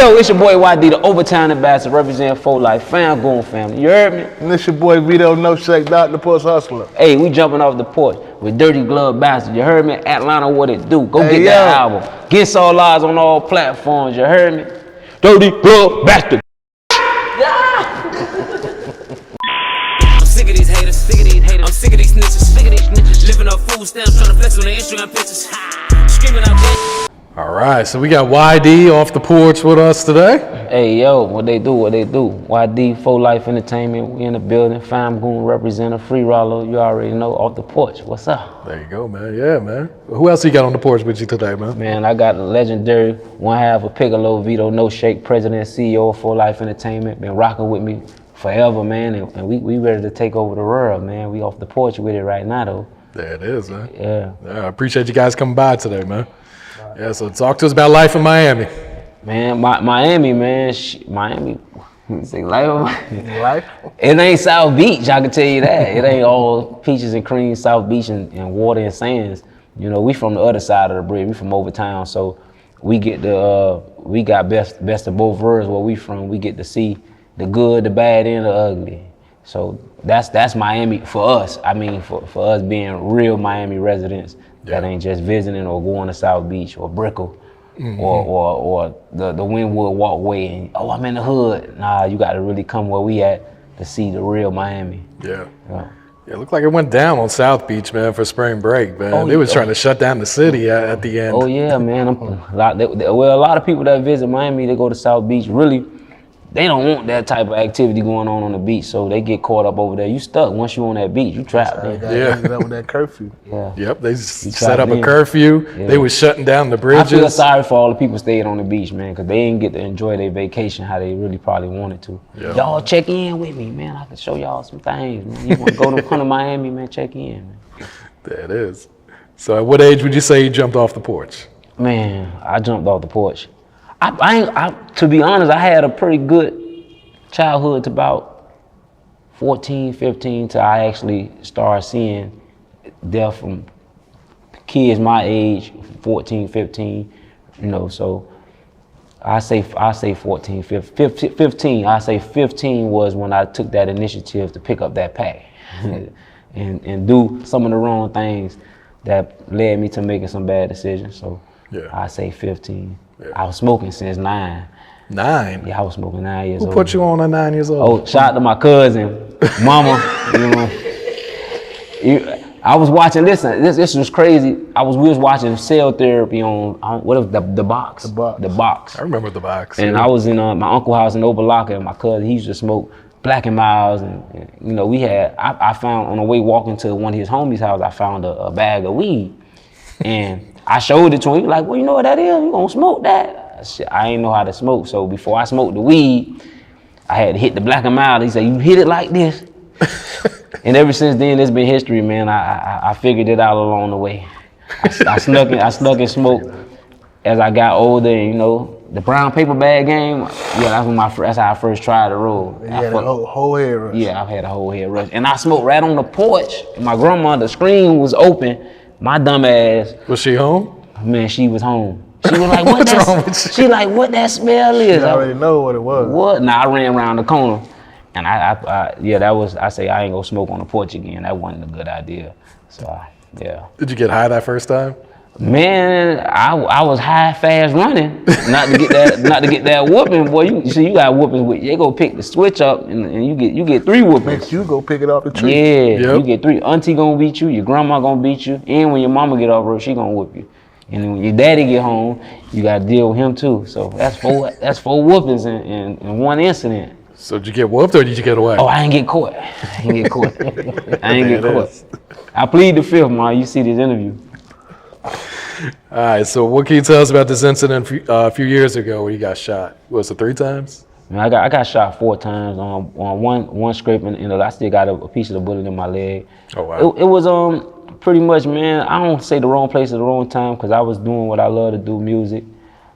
yo, it's your boy YD, the Overtime Ambassador, representing For Life, Fam Goon family. You heard me? And it's your boy Vito No Shake Dot, the Porch Hustler. Hey, we jumping off the porch with Dirty Glove Bastard. You heard me? Atlanta, what it do? Go get that album. Against All Odds on all platforms. You heard me? Dirty Glove Bastard. I'm sick of these haters. I'm sick of these snitches. Living off food stamps, trying to flex on their Instagram pictures. Screaming out there. All right, so we got YD off the porch with us today. Hey, yo, what they do? YD, For Life Entertainment. We in the building. Fam Goon representative, Free Ralo. You already know, off the porch. What's up? There you go, man. Yeah, man. Who else you got on the porch with you today, man? Man, I got the legendary one half of Piccolo, Vito No Shake, president and CEO of For Life Entertainment. Been rocking with me forever, man, and we ready to take over the world, man. We off the porch with it right now, though. There it is, man. Yeah. I appreciate you guys coming by today, man. Yeah, so talk to us about life in Miami. Man, Miami, man, Miami. Say Life? It ain't South Beach, I can tell you that. It ain't all peaches and cream, South Beach and water and sands. You know, we from the other side of the bridge. We from over town, so we get we got best of both worlds where we from. We get to see the good, the bad, and the ugly. So that's Miami for us. I mean, for us being real Miami residents. That ain't just visiting or going to South Beach or Brickell or the Wynwood Walkway and, oh, I'm in the hood. Nah, you got to really come where we at to see the real Miami. Yeah. Yeah, it looked like it went down on South Beach, man, for spring break, man. They was trying to shut down the city at the end. Oh, yeah, man. A lot of people that visit Miami, they go to South Beach, really, they don't want that type of activity going on the beach, so they get caught up over there. You stuck once you on that beach, you trapped. Yeah, with that curfew. Yeah. Yep, they set up a curfew. Yeah. They was shutting down the bridges. I feel sorry for all the people staying on the beach, man, because they didn't get to enjoy their vacation how they really probably wanted to. Yep. Y'all check in with me, man. I can show y'all some things, man. You want to come to Miami, man, check in, man. There it is. So at what age would you say you jumped off the porch? Man, I jumped off the porch. To be honest, I had a pretty good childhood to about 14, 15 till I actually started seeing death from kids my age, 14, 15, you know, so I say 14, 15. I say 15 was when I took that initiative to pick up that pack and do some of the wrong things that led me to making some bad decisions. So I say 15. Yeah. I was smoking since 9. 9? Yeah, I was smoking 9 years old. Who put you on at 9 years old? Oh, shout out to my cousin, mama. I was watching. Listen, this was crazy. We was watching Cell Therapy on what was the box? The box. I remember the box. And I was in my uncle's house in Oberlocka, and my cousin, he used to smoke Black and Miles, and you know, we had. I found on the way walking to one of his homies' house, I found a bag of weed, and I showed it to him. He was like, well, you know what that is? You gonna smoke that? I ain't know how to smoke, so before I smoked the weed, I had to hit the Black and Mild. He said, you hit it like this. And ever since then, it's been history, man. I figured it out along the way. I snuck and smoked as I got older, and you know, the brown paper bag game, yeah, that's how I first tried to roll. You had a whole head rush. Yeah, I've had a whole head rush. And I smoked right on the porch. My grandma, the screen was open. My dumb ass. Was she home? Man, she was home. She was like, "What's wrong with you?" She like, "What that smell is?" You already know what it was. What? Nah, I ran around the corner, and I say I ain't gonna smoke on the porch again. That wasn't a good idea. So yeah. Did you get high that first time? Man, I was high fast running, not to get that whooping, boy. You got whoopings with. They go pick the switch up, and you get 3 whoopings. Makes you go pick it off the tree. Yeah, yep. You get 3. Auntie gonna beat you, your grandma gonna beat you, and when your mama get off road, she gonna whoop you. And then when your daddy get home, you gotta deal with him too. So that's 4 whoopings in one incident. So did you get whooped or did you get away? Oh, I ain't get caught. I ain't get caught. I plead the 5th, man. You see this interview. All right, so what can you tell us about this incident a few years ago where you got shot? Was it 3 times? Man, I got shot 4 times. On one scraping, and I still got a piece of the bullet in my leg. Oh wow! It was pretty much, man. I don't say the wrong place at the wrong time because I was doing what I love to do, music.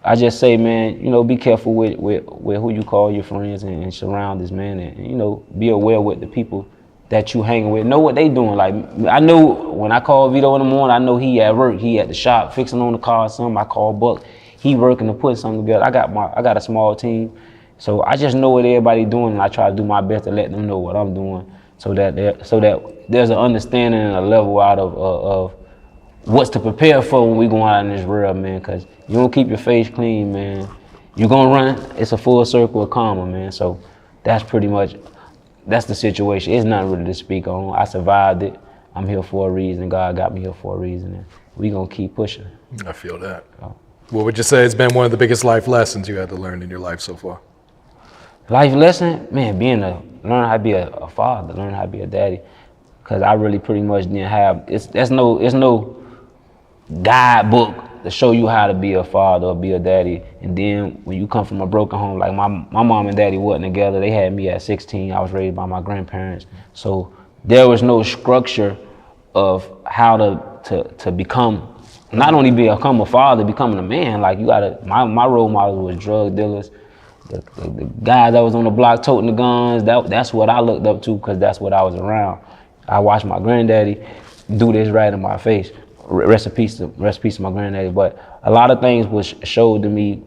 I just say, man, you know, be careful with who you call your friends and surroundings, man, and you know, be aware with the people that you hanging with. Know what they doing. Like, I know when I call Vito in the morning, I know he at work, he at the shop fixing on the car or something. I call Buck, he working to put something together. I got a small team, so I just know what everybody doing, and I try to do my best to let them know what I'm doing, so that there's an understanding and a level out of what's to prepare for when we go out in this world, man. Cause you don't keep your face clean, man, you're gonna run. It's a full circle of karma, man. So that's the situation. It's nothing really to speak on. I survived it. I'm here for a reason. God got me here for a reason, and we gonna keep pushing. I feel that. What would you say has been one of the biggest life lessons you had to learn in your life so far? Life lesson, man, learn how to be a father, learn how to be a daddy, because I really pretty much didn't have. It's no guidebook to show you how to be a father or be a daddy. And then when you come from a broken home, like my mom and daddy wasn't together. They had me at 16. I was raised by my grandparents, so there was no structure of how to become. Not only become a father, becoming a man. Like you gotta. My role models was drug dealers. The guys that was on the block toting the guns, that's what I looked up to, because that's what I was around. I watched my granddaddy do this right in my face. Rest in peace to my granddaddy. But a lot of things was showed to me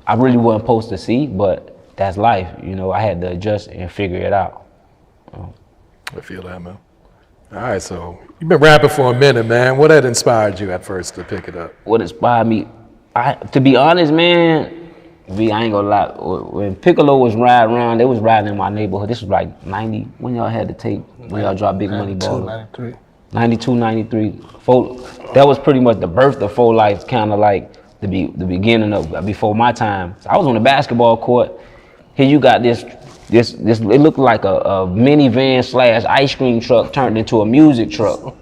I really wasn't supposed to see, but that's life. You know, I had to adjust and figure it out. I feel that, man. All right, so you've been rapping for a minute, man. What had inspired you at first to pick it up? What inspired me? To be honest, man, I ain't gonna lie. When Piccolo was riding around, they was riding in my neighborhood. This was like 90, when y'all had to take, when y'all dropped Big Money Ball. 92, 92, 93. That was pretty much the birth of 4 Life, kind of like the beginning of, before my time. So I was on the basketball court. Here you got this, it looked like a minivan / ice cream truck turned into a music truck.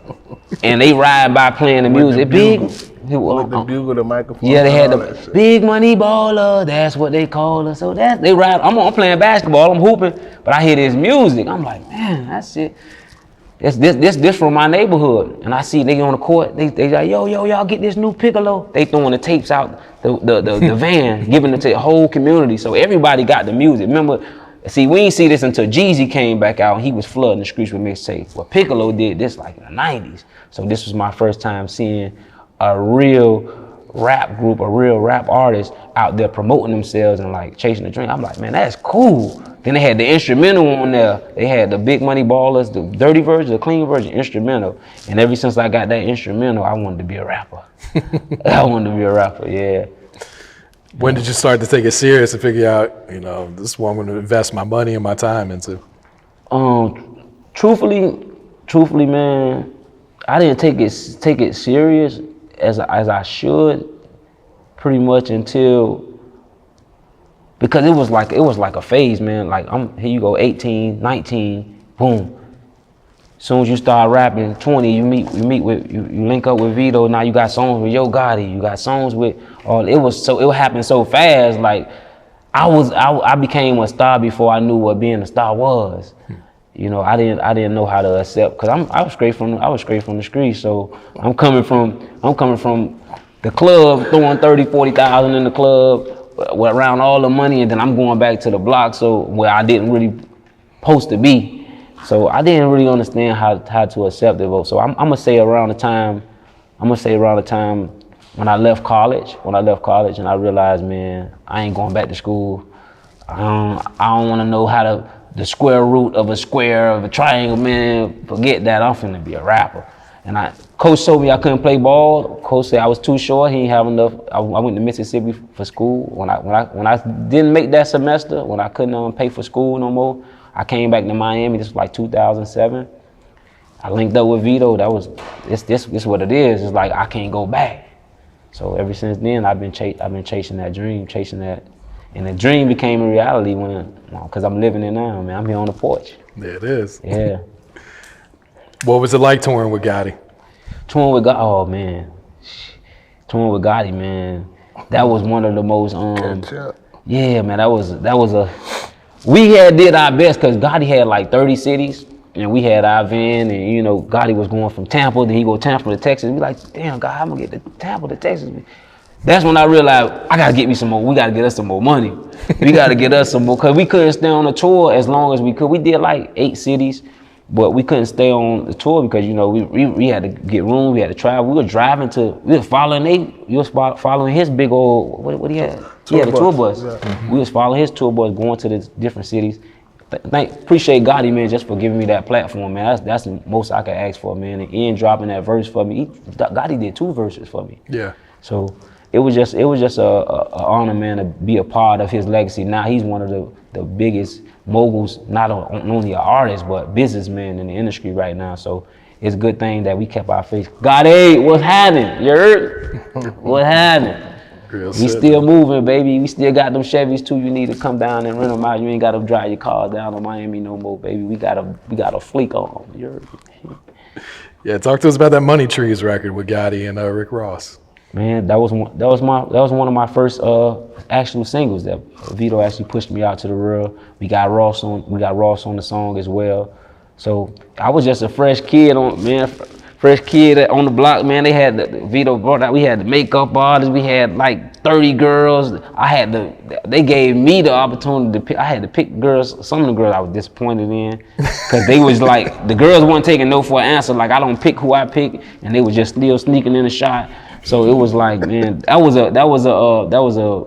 And they ride by playing the music. With the bugle, the microphone. Yeah, they had the Big Money Baller, that's what they call us. So they ride, I'm playing basketball, I'm hooping, but I hear this music. I'm like, man, that's it. This from my neighborhood. And I see they on the court, they like, yo, y'all get this new Piccolo. They throwing the tapes out, the van, giving it to the whole community. So everybody got the music. Remember, see, we ain't see this until Jeezy came back out and he was flooding the streets with mixtapes. Well, Piccolo did this like in the 90s. So this was my first time seeing a real rap group, a real rap artist out there promoting themselves and like chasing the dream. I'm like, man, that's cool. Then they had the instrumental on there. They had the Big Money Ballers, the dirty version, the clean version, instrumental. And ever since I got that instrumental, I wanted to be a rapper. I wanted to be a rapper, yeah. When did you start to take it serious and figure out, this is what I'm going to invest my money and my time into? Truthfully, man, I didn't take it serious as I should, pretty much until, because it was like a phase, man. Like here you go, 18, 19, boom. As soon as you start rapping, 20, you link up with Vito. Now you got songs with Yo Gotti. You got songs with all. It happened so fast. Like I became a star before I knew what being a star was. I didn't know how to accept, because I was straight from the streets. So I'm coming from the club, throwing 30, 40,000 in the club, around all the money, and then I'm going back to the block, so where I didn't really supposed to be. So I didn't really understand how to accept it. So I'm gonna say around the time when I left college, and I realized, man, I ain't going back to school. I don't want to know how the square root of a square of a triangle, man. Forget that. I'm finna be a rapper. And coach told me I couldn't play ball. Coach said I was too short. He didn't have enough. I went to Mississippi for school. When I didn't make that semester, when I couldn't pay for school no more, I came back to Miami. This was like 2007. I linked up with Vito. This what it is. It's like I can't go back. So ever since then, I've been chasing that dream, and the dream became a reality because I'm living it now, man. I'm here on the porch. There it is. Yeah. What was it like touring with Gotti? Touring with Gotti, oh man. Touring with Gotti, man. That was one of the most yeah, man. We did our best, because Gotti had like 30 cities, and we had our van, and Gotti was going from Tampa, then he go Tampa to Texas. We like, damn, God, I'm gonna get to Tampa to Texas. That's when I realized I gotta get me some more. We gotta get us some more money. We gotta get us some more, because we couldn't stay on a tour as long as we could. We did like 8 cities. but we couldn't stay on the tour because we had to get room, we had to travel. We was following his big old what he had. He had a tour bus. Yeah. We was following his tour bus, going to the different cities. Appreciate Gotti, man, just for giving me that platform, man. That's the most I could ask for, man. And Ian dropping that verse for me. Gotti did 2 verses for me. Yeah. So it was just a honor, man, to be a part of his legacy. Now he's one of the biggest moguls, not only an artist, but businessman in the industry right now. So it's a good thing that we kept our faith. Gotti, what's happening? You heard? What's happening? We still moving, baby. We still got them Chevys too. You need to come down and rent them out. You ain't got to drive your car down to Miami no more, baby. We got a fleet on. You heard? Yeah, talk to us about that Money Trees record with Gotti and Rick Ross. Man, that was one of my first actual singles that Vito actually pushed me out to the real. We got Ross on the song as well. So I was just a fresh kid on the block, man. They had Vito brought out. We had the makeup artists. We had like 30 girls. They gave me the opportunity to pick. I had to pick girls. Some of the girls I was disappointed in because they was like the girls weren't taking no for an answer. Like I don't pick who I pick, and they was just still sneaking in the shot. So it was like, man, that was a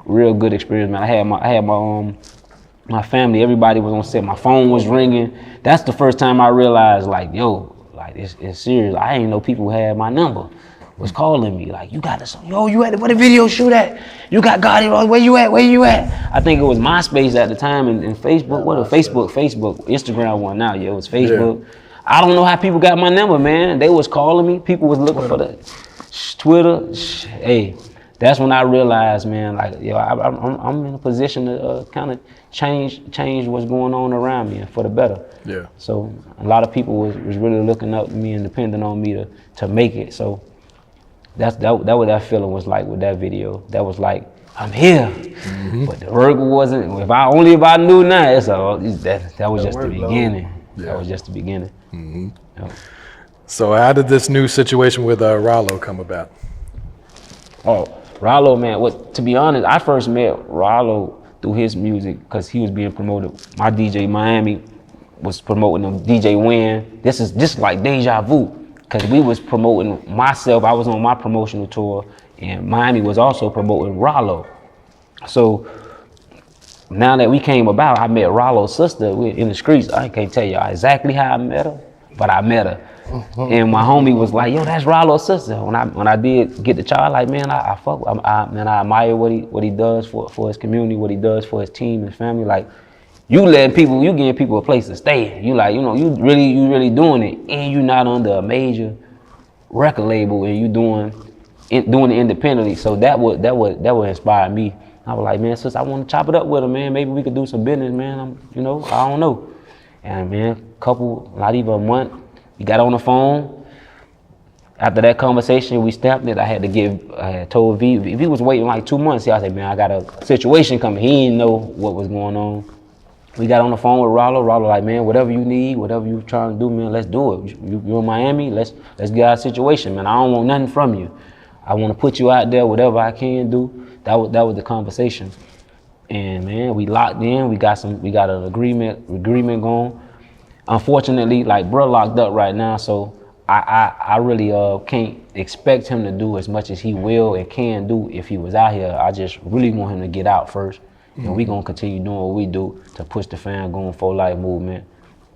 real good experience, man. I had my family. Everybody was on set. My phone was ringing. That's the first time I realized, like, yo, like it's serious. I ain't know people had my number. Was calling me like, you got this? Yo, you at where the video shoot at? You got Gotti? Where you at? Where you at? I think it was MySpace at the time and Facebook. Facebook, Instagram one now. Yeah, it was Facebook. Yeah. I don't know how people got my number, man. They was calling me. People was looking for the Twitter. Hey, that's when I realized, man, like, yo, I'm in a position to kind of change what's going on around me for the better. Yeah. So a lot of people was really looking up to me and depending on me to make it. So that what that feeling was like with that video. That was like, I'm here, but the work wasn't. If I knew now, that was just the beginning. Yeah. That was just the beginning. Mm-hmm. Yeah. So how did this new situation with Ralo come about? Oh, Ralo, man. To be honest, I first met Ralo through his music because he was being promoted. My DJ Miami was promoting him, DJ Win. This is just like deja vu because we was promoting myself. I was on my promotional tour and Miami was also promoting Ralo. So now that we came about, I met Ralo's sister in the streets. I can't tell you exactly how I met her, but I met her. And my homie was like, yo, that's Ralo's sister. When I did get the child, like, man, I admire what he does for his community, what he does for his team and family. Like, you giving people a place to stay. You like, you really doing it. And you not under a major record label and you doing it independently. So that would inspire me. I was like, man, sis, I want to chop it up with her, man. Maybe we could do some business, man. I don't know. And man, not even a month, we got on the phone. After that conversation, we stamped it. I had told V, if he was waiting like 2 months, I said, man, I got a situation coming. He didn't know what was going on. We got on the phone with Ralo. Ralo like, man, whatever you need, whatever you trying to do, man, let's do it. You're in Miami, let's get our situation, man. I don't want nothing from you. I want to put you out there, whatever I can do. That was the conversation. And man, we locked in. We got an agreement going. Unfortunately, like bro locked up right now, so I really can't expect him to do as much as he will and can do if he was out here. I just really want him to get out first. Mm-hmm. And we gonna continue doing what we do to push the fan going for life movement.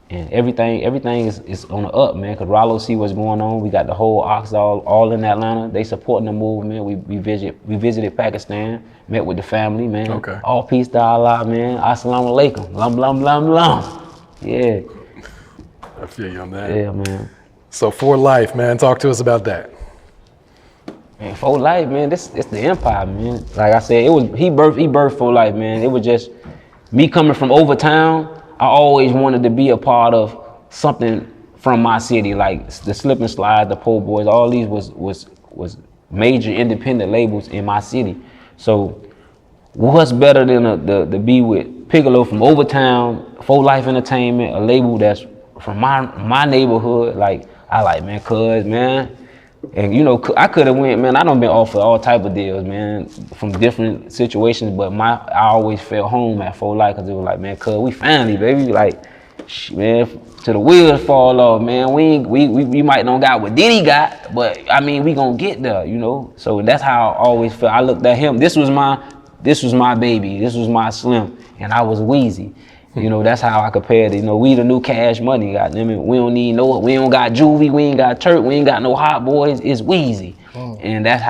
And everything is on the up, man, because Ralo see what's going on. We got the whole Ox all in Atlanta. They supporting the movement. We visited Pakistan, met with the family, man. Okay. All peace to Allah, man. Assalamu alaikum. Lam. Yeah. I feel you on that. Yeah, man. So For Life, man, talk to us about that. Man, For Life, man, it's the empire, man. Like I said, he birthed For Life, man. It was just me coming from over town. I always wanted to be a part of something from my city, like the Slip and Slide, the Po' Boys. All these was major independent labels in my city. So what's better than to be with Piccolo from over town, For Life Entertainment, a label that's from my neighborhood. Like I like, man, cuz, man. And I could have went, man, I done been offered all type of deals, man, from different situations, but I always felt home at For Life because it was like, man, cuz, we family, baby. Like, man, till the wheels fall off, man. We might not got what Diddy got, but I mean, we gonna get there, you know. So that's how I always felt. I looked at him. This was my baby. This was my Slim, and I was Weezy. You know, that's how I compared it. You know, we the new Cash Money. Goddamn it, we don't got Juvie, we ain't got Turk, we ain't got no Hot Boys. It's Weezy, and that's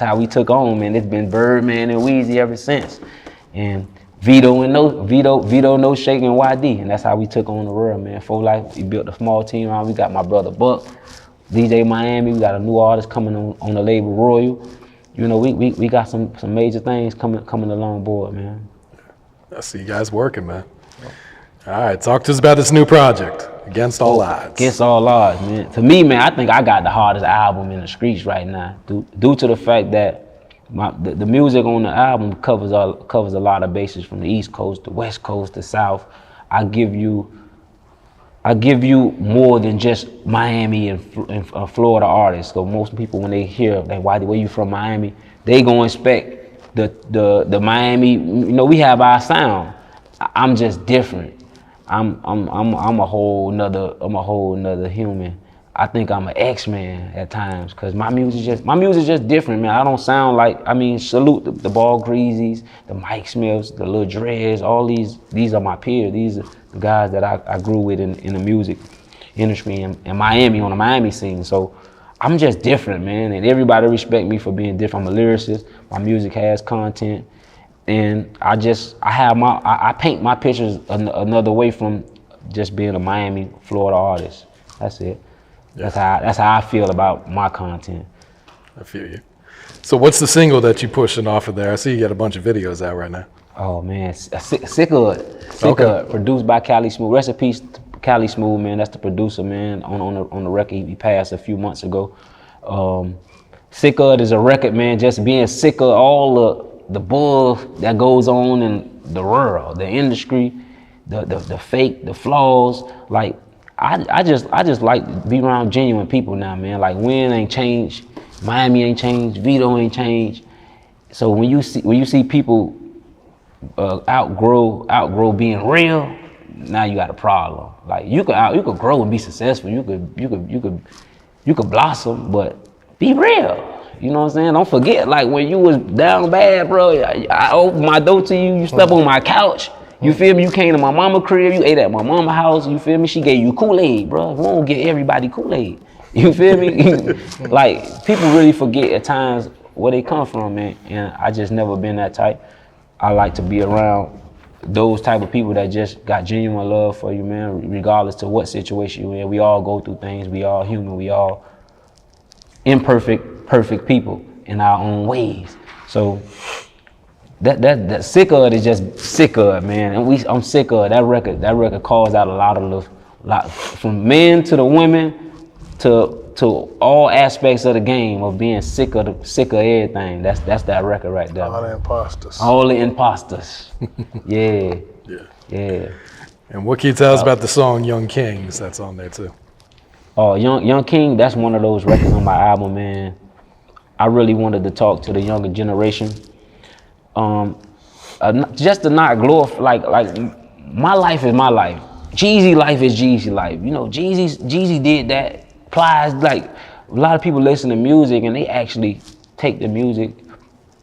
how we took on, man. It's been Birdman and Weezy ever since, and Vito No Shake and YD, and that's how we took on the world, man. For life, we built a small team around. We got my brother Buck, DJ Miami. We got a new artist coming on the label Royal. You know, we got some major things coming along board, man. I see you guys working, man. All right, talk to us about this new project, Against All Odds. Against All Odds, man. To me, man, I think I got the hardest album in the streets right now, due to the fact that the music on the album covers a lot of bases from the East Coast, the West Coast, the South. I give you more than just Miami and Florida artists. So most people, when they hear like, where you from Miami, they gonna expect the Miami. You know, we have our sound. I'm just different. I'm a whole nother human. I think I'm an X-Man at times, cause my music just different, man. I don't sound like, I mean, salute the Ball Greasies, the Mike Smiths, the Lil Dreads, all these are my peers. These are the guys that I grew with in the music industry in Miami, on the Miami scene. So I'm just different, man, and everybody respect me for being different. I'm a lyricist. My music has content. And I paint my pictures another way from just being a Miami, Florida artist. That's it. Yeah. That's how I feel about my content. I feel you. So what's the single that you pushing off of there? I see you got a bunch of videos out right now. Oh man, Sick of It, produced by Cali Smooth. Rest in peace to Cali Smooth, man. That's the producer, man, on the record he passed a few months ago. Sick of It is a record, man, just being sick of all the bull that goes on in the world, the industry, the fake, the flaws. Like I just like to be around genuine people now, man. Like Win ain't changed, Miami ain't changed, Vito ain't changed. So when you see people outgrow being real, now you got a problem. Like you could grow and be successful. You could blossom, but be real. You know what I'm saying? Don't forget, like when you was down bad, bro, I opened my door to you, you slept on my couch, you feel me? You came to my mama crib, you ate at my mama house, you feel me? She gave you Kool-Aid, bro. We won't get everybody Kool-Aid. You feel me? Like, people really forget at times where they come from, man, and I just never been that type. I like to be around those type of people that just got genuine love for you, man, regardless to what situation you're in. We all go through things, we all human, we all perfect people in our own ways. So that Sick of It is just sick of it, man. And I'm sick of it. That record calls out a lot from men to the women to all aspects of the game of being sick of everything. That's that record right there. All the imposters. All the imposters. Yeah. Yeah. And what can you tell us about the song Young Kings that's on there too? Oh, Young King, that's one of those records on my album, man. I really wanted to talk to the younger generation. Just to not glorify, like my life is my life. Jeezy life is Jeezy life. You know, Jeezy did that. Plies, like a lot of people listen to music and they actually take the music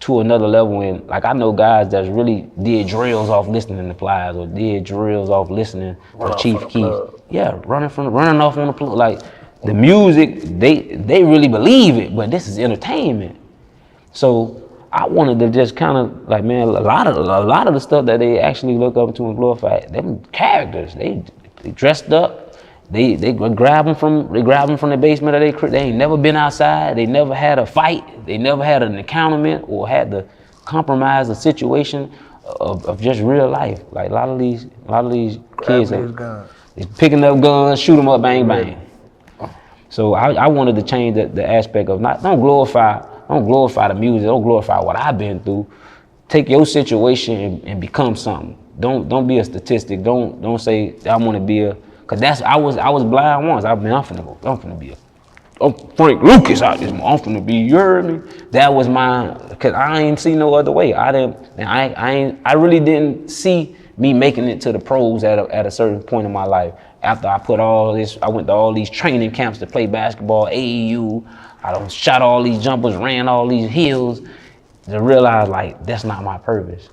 to another level. And like I know guys that really did drills off listening to Plies or did drills off listening to Chief Keef. Yeah, running off on the plug. Like the music, they really believe it, but this is entertainment. So I wanted to just kind of like, man, a lot of the stuff that they actually look up to and glorify, them characters, they dressed up. They grab them from the basement of their crib. They ain't never been outside. They never had a fight. They never had an encounterment or had to compromise a situation of just real life. Like a lot of these kids are picking up guns, shoot them up, bang bang. So I wanted to change the aspect of don't glorify the music. Don't glorify what I've been through. Take your situation and become something. Don't be a statistic. Don't say I want to be a. Cause I was blind once. I'm finna be I'm Frank Lucas out this. I'm finna be, you heard me? That was mine, cause I ain't see no other way. I really didn't see me making it to the pros at a certain point in my life. After I went to all these training camps to play basketball, AAU. I done shot all these jumpers, ran all these hills, to realize like that's not my purpose.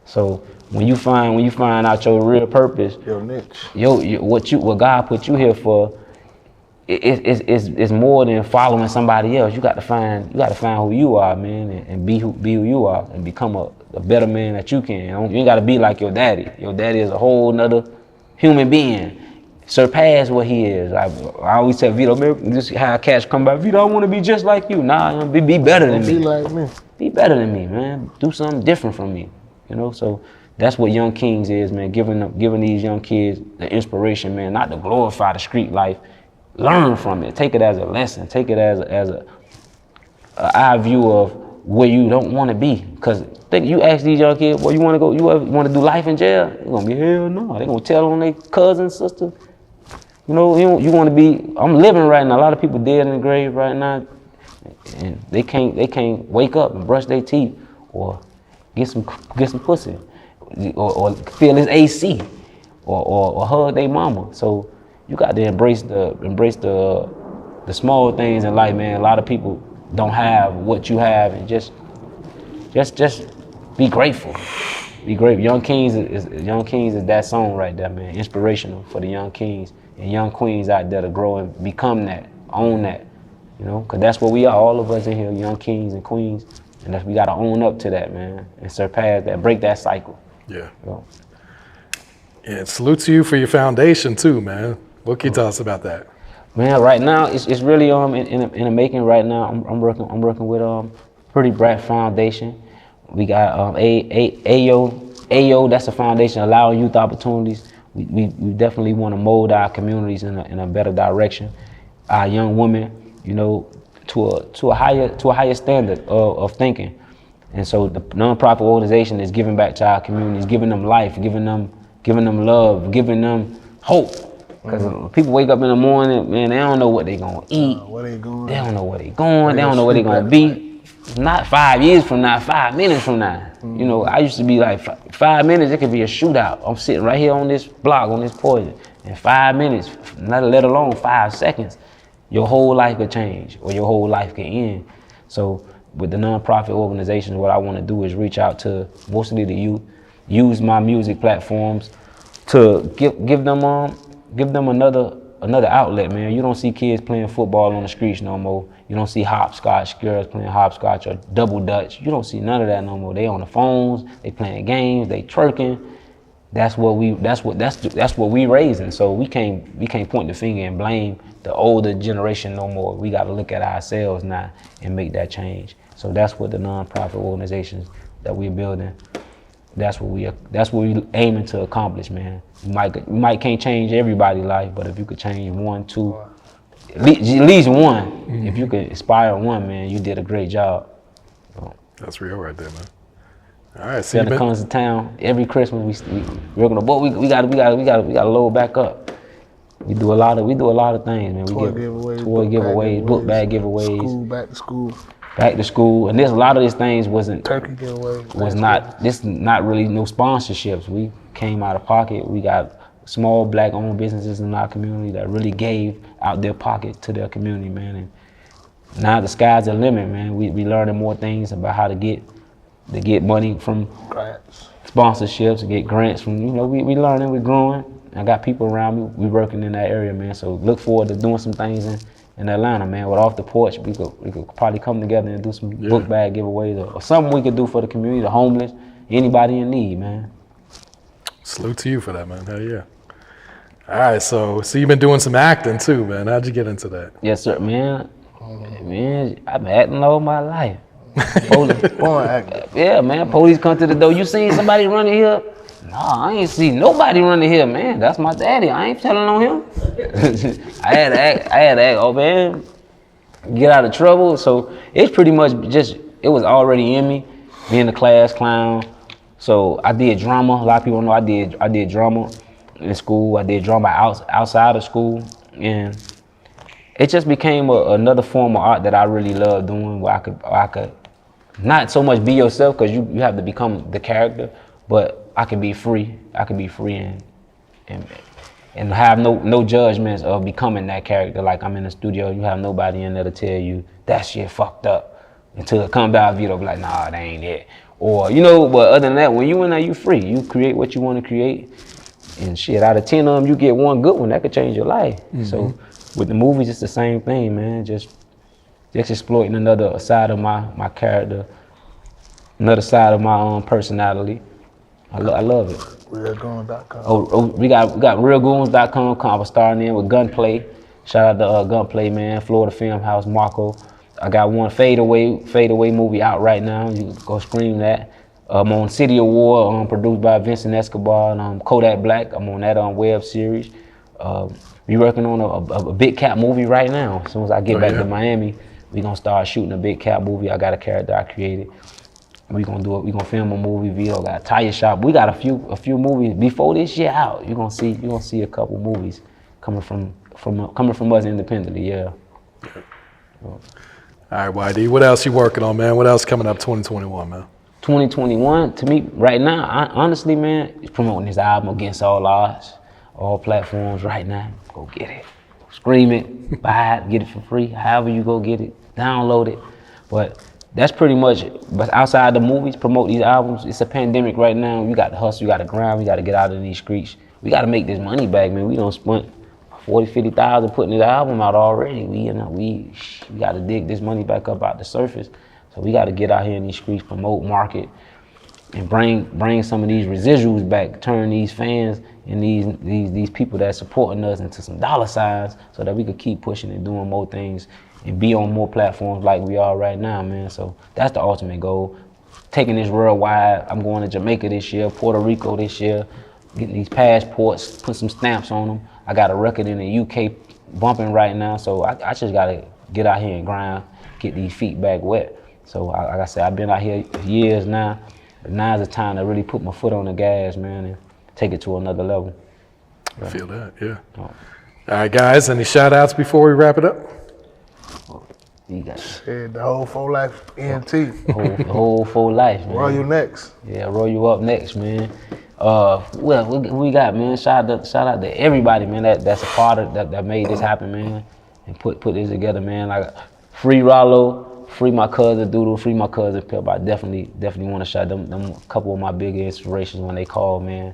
So when you find out your real purpose, your niche, what God put you here for, it's more than following somebody else. You got to find who you are, man, and be who you are, and become a better man that you can. You ain't got to be like your daddy. Your daddy is a whole nother human being. Surpass what he is. I always tell Vito, man, this is how cats come by. Vito, I want to be just like you. Nah, be better than me. Be like me. Be better than me, man. Do something different from me. You know, so that's what Young Kings is, man. Giving these young kids the inspiration, man, not to glorify the street life. Learn from it. Take it as a lesson. Take it as a eye view of where you don't want to be. Cause you ask these young kids, well, you want to go? You ever want to do life in jail? They're gonna be hell no. They're gonna tell on their cousins, sisters. You know, you want to be. I'm living right now. A lot of people dead in the grave right now, and they can't wake up and brush their teeth or get some pussy, or feel his AC, or hug their mama. So you got to embrace the small things in life, man. A lot of people don't have what you have, and just be grateful. Be grateful. Young Kings is that song right there, man. Inspirational for the young kings and young queens out there to grow and become that, own that, you know, because that's what we are. All of us in here, young kings and queens, and we got to own up to that, man, and surpass that, break that cycle. Yeah. So. And salute to you for your foundation too, man. What can you tell us about that? Man, right now it's really in the making. Right now, I'm working with Pretty Brat Foundation. We got AYO. That's a foundation allowing youth opportunities. We definitely want to mold our communities in a better direction. Our young women, you know, to a higher standard of thinking. And so the nonprofit organization is giving back to our communities, giving them life, giving them love, giving them hope. Because people wake up in the morning, man, they don't know what they're going to eat. They don't know where they're going. They don't know where they're going to be. Not 5 years from now, 5 minutes from now. You know, I used to be like 5 minutes, it could be a shootout. I'm sitting right here on this block, on this porch. In 5 minutes, not let alone 5 seconds, your whole life could change or your whole life could end. So with the nonprofit organizations, what I want to do is reach out to mostly the youth, use my music platforms to give them another outlet, man. You don't see kids playing football on the streets no more. You don't see hopscotch, girls playing hopscotch or double dutch. You don't see none of that no more. They on the phones, they playing games, they twerking. That's what we raising. So we can't point the finger and blame the older generation no more. We got to look at ourselves now and make that change. So that's what the nonprofit organizations that we're building. That's what we aiming to accomplish, man. You might can't change everybody's life, but if you could change one, two, at least one, if you could inspire one, man, you did a great job. So, that's real right there, man. All right, so Santa comes to town every Christmas. We're gonna, but we got to load back up. We do a lot of things, man. Toy giveaways, book bag giveaways, back to school, and there's a lot of these things wasn't turkey giveaways. This is not really no sponsorships. We came out of pocket. We got small black-owned businesses in our community that really gave out their pocket to their community, man. And now the sky's the limit, man. We learning more things about how to get money from grants, sponsorships, and get grants from, you know, we learning, we growing. I got people around me, we working in that area, man. So look forward to doing some things in Atlanta, man. With Off the Porch, we could probably come together and do some book bag giveaways or something we could do for the community, the homeless, anybody in need, man. Salute to you for that, man. Hell yeah. All right, so you've been doing some acting too, man. How'd you get into that? Yes, sir, man. Man, I've been acting all my life. Yeah, man. Police come to the door. You seen somebody running here? Nah, I ain't seen nobody running here, man. That's my daddy. I ain't telling on him. I had to act, oh man, get out of trouble. So it's pretty much it was already in me, being the class clown. So I did drama. A lot of people know I did drama in school. I did drama outside of school, and it just became another form of art that I really love doing, where I could not so much be yourself, because you have to become the character, but I can be free. I can be free and have no judgments of becoming that character. Like I'm in the studio, you have nobody in there to tell you that shit fucked up until it come out, Vito be like, nah, that ain't it. Or, you know, but other than that, when you in there, you free. You create what you want to create. And shit, out of 10 of them, you get one good one, that could change your life. So with the movies, it's the same thing, man. Just exploiting another side of my character, another side of my personality. I love it. RealGoons.com. Oh, we got RealGoons.com. I was starting in with Gunplay. Shout out to Gunplay, man. Florida Film House, Marco. I got one Fadeaway movie out right now. You can go stream that. I'm on City of War, produced by Vincent Escobar and Kodak Black. I'm on that web series. We working on a big cat movie right now. As soon as I get back to Miami, we gonna start shooting a big cat movie. I got a character I created. We gonna film a movie. Vito got a tire shop. We got a few movies before this year out. You gonna see a couple movies coming from us independently. Yeah. All right, YD, what else you working on, man? What else coming up 2021, man? 2021, to me, right now, honestly, man, is promoting this album Against All Odds, all platforms right now. Go get it. Stream it, buy it, get it for free, however you go get it, download it. But that's pretty much it. But outside the movies, promote these albums. It's a pandemic right now. You got to hustle, you got to grind, we got to get out of these streets. We got to make this money back, man. We don't spend 40, 50,000 putting this album out already. We got to dig this money back up out the surface. So we got to get out here in these streets, promote, market, and bring some of these residuals back, turn these fans and these people that supporting us into some dollar signs, so that we could keep pushing and doing more things and be on more platforms like we are right now, man. So that's the ultimate goal. Taking this worldwide. I'm going to Jamaica this year, Puerto Rico this year, getting these passports, put some stamps on them. I got a record in the UK bumping right now, so I just got to get out here and grind, get these feet back wet. So like I said, I've been out here years now, but now's the time to really put my foot on the gas, man, and take it to another level. I feel that, yeah. All right, guys, any shout outs before we wrap it up? You got Shit, the whole full life ENT. the whole full life, man. Roll you next. Yeah, roll you up next, man. Well, we got, man. Shout out to everybody, man. That's a part of that made this happen, man, and put this together, man. Like free Ralo. Free my cousin Doodle, free my cousin Pip. I definitely want to shout them a couple of my big inspirations when they call, man.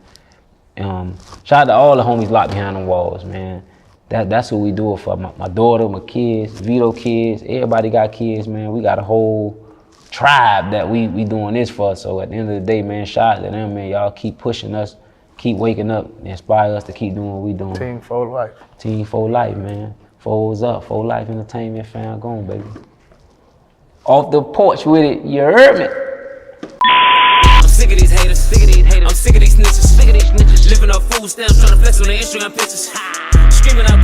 Shout out to all the homies locked behind them walls, man. That's what we do it for. My daughter, my kids, Vito kids, everybody got kids, man. We got a whole tribe that we doing this for. So at the end of the day, man, shout out to them, man. Y'all keep pushing us, keep waking up, inspire us to keep doing what we doing. Team for life. Team for life, man. Foes up, for life entertainment, fam, gone, baby. Off the porch with it, you heard me. I'm sick of these haters, I'm sick of these snitches, living off food stamps, trying to flex on their Instagram pictures. Screaming out